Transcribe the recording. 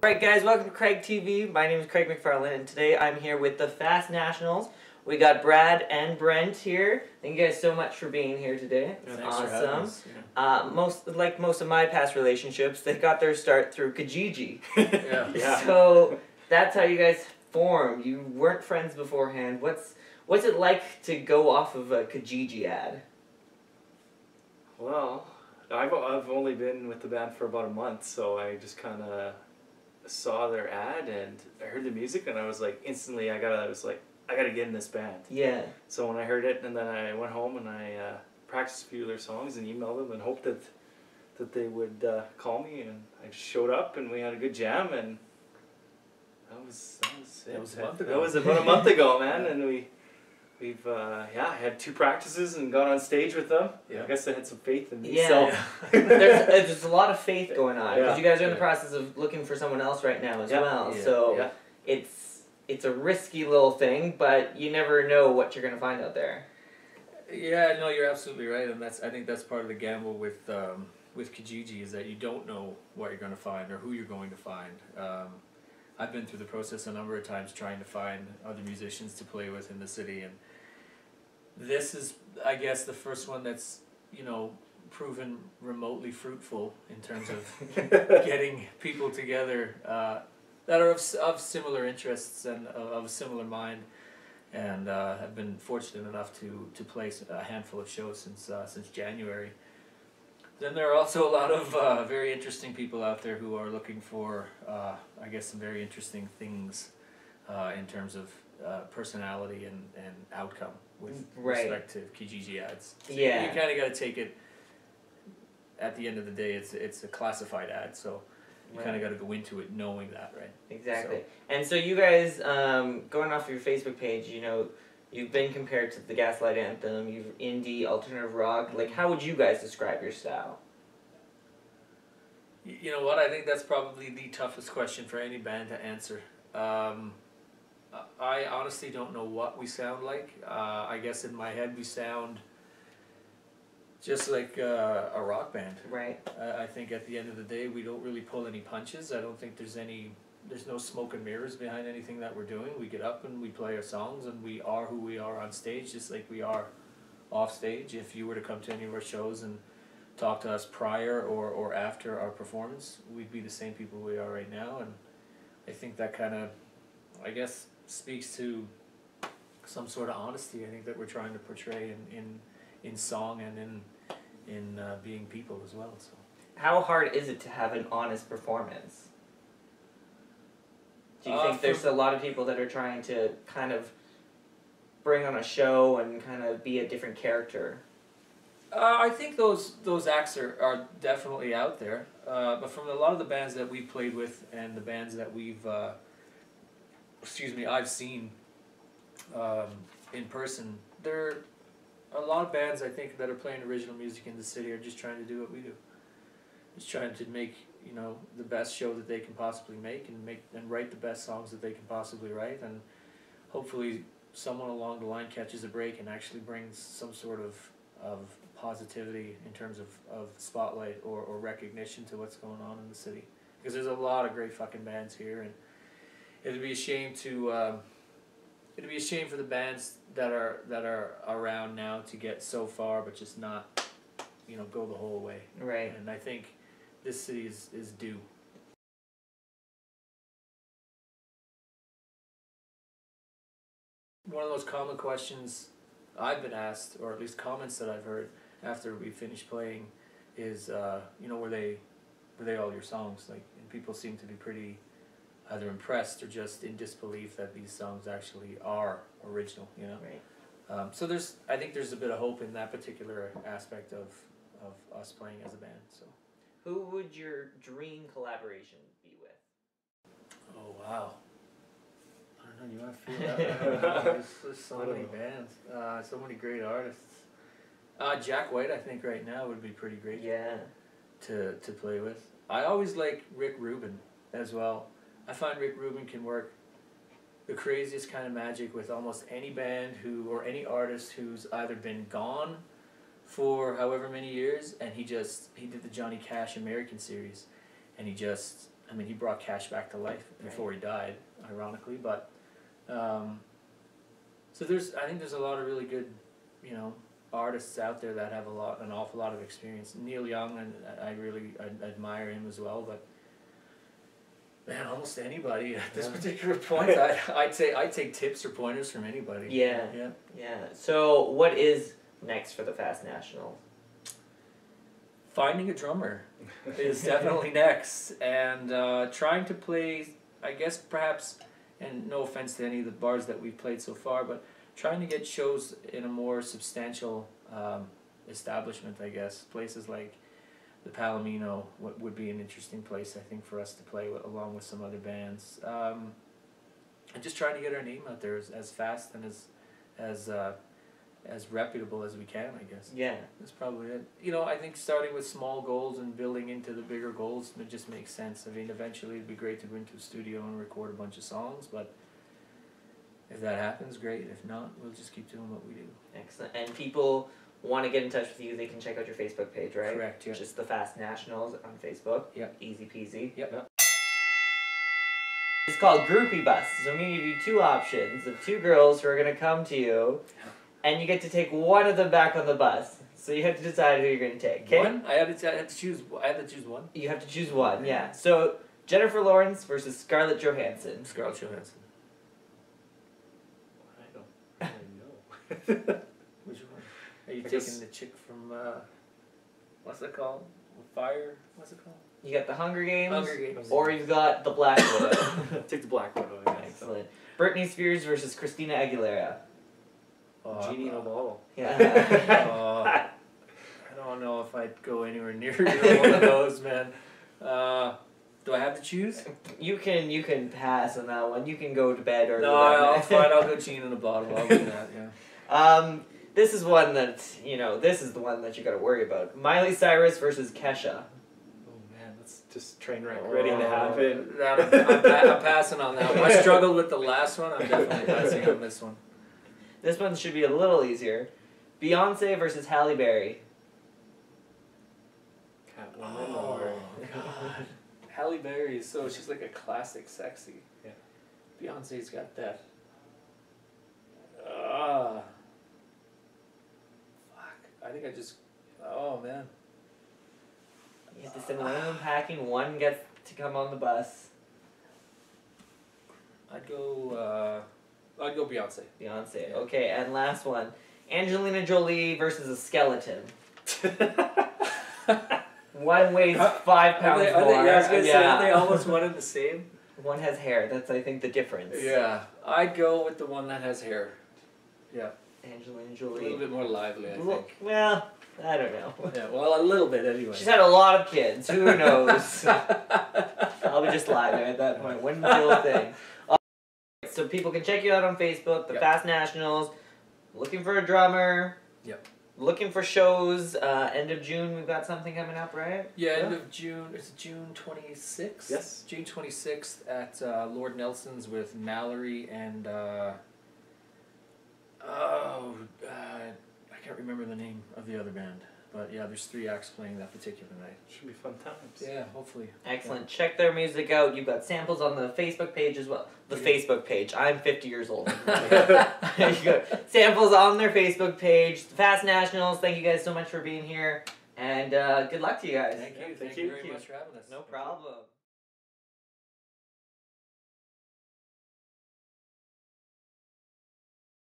Alright guys, welcome to CraigTV. My name is Craig McFarlane and today I'm here with the Fast Nationals. We got Brad and Brent here. Thank you guys so much for being here today. It's awesome. Most of my past relationships, they got their start through Kijiji. Yeah. So that's how you guys formed. You weren't friends beforehand. What's it like to go off of a Kijiji ad? Well, I've only been with the band for about a month, so I just kind of saw their ad and I heard the music and I was like instantly I gotta get in this band. Yeah. So when I heard it, and then I went home and I practiced a few of their songs and emailed them and hoped that they would call me, and I just showed up and we had a good jam, and that was it. That was a month ago. That was about a month ago, man, and we've had 2 practices and got on stage with them. Yeah. I guess they had some faith in me. Yeah. So. There's a lot of faith going on because you guys are in the Yeah. process of looking for someone else right now as well. Yeah. So it's a risky little thing, but you never know what you're gonna find out there. Yeah, no, you're absolutely right, and I think that's part of the gamble with Kijiji, is that you don't know what you're going to find or who you're going to find. I've been through the process a number of times trying to find other musicians to play with in the city, and this is, I guess, the first one that's, proven remotely fruitful in terms of getting people together that are of similar interests and of a similar mind, and have been fortunate enough to play a handful of shows since January. Then there are also a lot of very interesting people out there who are looking for, I guess, some very interesting things in terms of personality and outcome with respect to Kijiji ads. So you kind of got to take it. At the end of the day, it's a classified ad, so you kind of got to go into it knowing that, right? Exactly. So. And so you guys, going off your Facebook page, you've been compared to the Gaslight Anthem, you've indie, alternative rock. Like, how would you guys describe your style? You know what? I think that's probably the toughest question for any band to answer. I honestly don't know what we sound like. I guess in my head we sound just like a rock band. Right. I think at the end of the day we don't really pull any punches. I don't think there's no smoke and mirrors behind anything that we're doing. We get up and we play our songs, and we are who we are on stage, just like we are off stage. If you were to come to any of our shows and talk to us prior or after our performance, we'd be the same people we are right now, and I think that kind of, I guess, speaks to some sort of honesty I think that we're trying to portray in song and in being people as well. So how hard is it to have an honest performance? Do you think there's a lot of people that are trying to kind of bring on a show and kind of be a different character? I think those acts are definitely out there, but from a lot of the bands that we've played with and the bands that I've seen in person, there are a lot of bands I think that are playing original music in the city are just trying to do what we do. Just trying to make the best show that they can possibly make and write the best songs that they can possibly write, and hopefully someone along the line catches a break and actually brings some sort of positivity in terms of spotlight or recognition to what's going on in the city, because there's a lot of great fucking bands here, and it'd be a shame for the bands that are around now to get so far but just not go the whole way. Right. And I think this city is due. One of those common questions I've been asked, or at least comments that I've heard after we finished playing, is were they all your songs? Like, and people seem to be pretty either impressed or just in disbelief that these songs actually are original. Right. So I think there's a bit of hope in that particular aspect of us playing as a band. So. Who would your dream collaboration be with? Oh wow. I don't know, you want to feel that? There's so many bands, so many great artists. Jack White, I think right now would be pretty great. Yeah. To play with. I always like Rick Rubin as well. I find Rick Rubin can work the craziest kind of magic with almost any band or any artist who's either been gone for however many years, and he did the Johnny Cash American series, and he just I mean, he brought Cash back to life before he died, ironically. But so I think there's a lot of really good, you know, artists out there that have an awful lot of experience. Neil Young, and I admire him as well. But man, almost anybody at this particular point, I'd say I'd take tips or pointers from anybody. Yeah. So what is next for the Fast Nationals? Finding a drummer is definitely next, and trying to play, I guess perhaps, and no offense to any of the bars that we've played so far, but trying to get shows in a more substantial establishment, I guess. Places like the Palomino would be an interesting place, I think, for us to play with, along with some other bands. And just trying to get our name out there as fast and as reputable as we can, I guess. Yeah. That's probably it. You know, I think starting with small goals and building into the bigger goals, it just makes sense. I mean, eventually it'd be great to go into a studio and record a bunch of songs, but if that happens, great. If not, we'll just keep doing what we do. Excellent. And people want to get in touch with you, they can check out your Facebook page, right? Correct, yeah. Just the Fast Nationals on Facebook. Yep. Easy peasy. Yep. It's called Groupie Bus. So I'm going to give you two options of two girls who are going to come to you, and you get to take one of them back on the bus. So you have to decide who you're going to take. Okay? One? I have to choose one? You have to choose one, yeah. So Jennifer Lawrence versus Scarlett Johansson. Scarlett Johansson. I don't know. Which one? Are you taking the chick from, what's it called? Fire? What's it called? You got the Hunger Games. Hunger Games. Or you've got the Black Widow. Take the Black Widow, I guess. Excellent. Britney Spears versus Christina Aguilera. Genie in a bottle. Yeah. I don't know if I'd go anywhere near either one of those, man. Do I have to choose? You can pass on that one. You can go to bed or... No, I'll fine. I'll go Gene in a bottle. I'll do that, yeah. This is one that, you know, this is the one that you got to worry about. Miley Cyrus versus Kesha. Oh man, that's just train wreck ready to happen. I'm passing on that one. I struggled with the last one. I'm definitely passing on this one. This one should be a little easier. Beyonce versus Halle Berry. Catwoman or... God. Halle Berry is she's like a classic sexy. Yeah. Beyonce's got that. Fuck. I think I just... Oh, man. You have to send one of them packing, one gets to come on the bus. I'd go Beyonce. Beyonce. Yeah. Okay, and last one. Angelina Jolie versus a skeleton. One weighs 5 pounds more. I was going to say, are they almost one and the same? One has hair. That's, I think, the difference. Yeah. I'd go with the one that has hair. Yeah. Angelina Jolie. A little bit more lively, I think. Well, I don't know. Yeah, well, a little bit anyway. She's had a lot of kids. Who knows? Probably just lied there at that point. Wouldn't feel a thing. So people can check you out on Facebook, the Fast Nationals. Looking for a drummer. Yep. Looking for shows. End of June, we've got something coming up, right? Yeah, end of June. Is it June 26th? Yes. June 26th at Lord Nelson's with Mallory and I can't remember the name of the other band. But yeah, there's 3 acts playing that particular night. Should be fun times. Yeah, hopefully. Excellent. Yeah. Check their music out. You've got samples on the Facebook page as well. The Facebook page. I'm 50 years old. You go. Samples on their Facebook page. Fast Nationals, thank you guys so much for being here. And good luck to you guys. Thank you. Thank you very much for having us. No problem.